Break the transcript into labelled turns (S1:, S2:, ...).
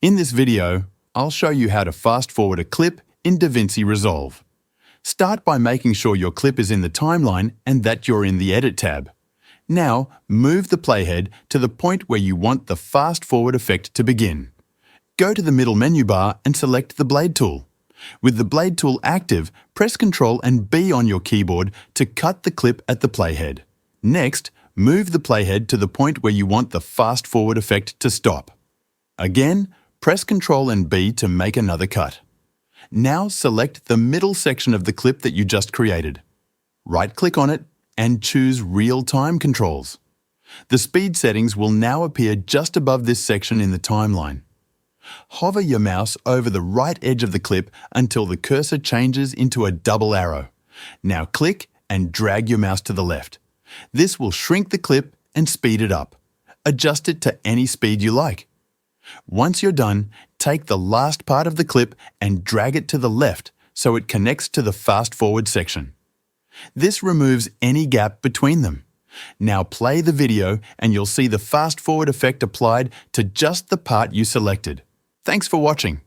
S1: In this video, I'll show you how to fast-forward a clip in DaVinci Resolve. Start by making sure your clip is in the timeline and that you're in the Edit tab. Now, move the playhead to the point where you want the fast-forward effect to begin. Go to the middle menu bar and select the Blade tool. With the Blade tool active, press Ctrl and B on your keyboard to cut the clip at the playhead. Next, move the playhead to the point where you want the fast-forward effect to stop. Again, press Ctrl and B to make another cut. Now select the middle section of the clip that you just created. Right-click on it and choose Real-Time Controls. The speed settings will now appear just above this section in the timeline. Hover your mouse over the right edge of the clip until the cursor changes into a double arrow. Now click and drag your mouse to the left. This will shrink the clip and speed it up. Adjust it to any speed you like. Once you're done, take the last part of the clip and drag it to the left so it connects to the fast-forward section. This removes any gap between them. Now play the video and you'll see the fast-forward effect applied to just the part you selected. Thanks for watching.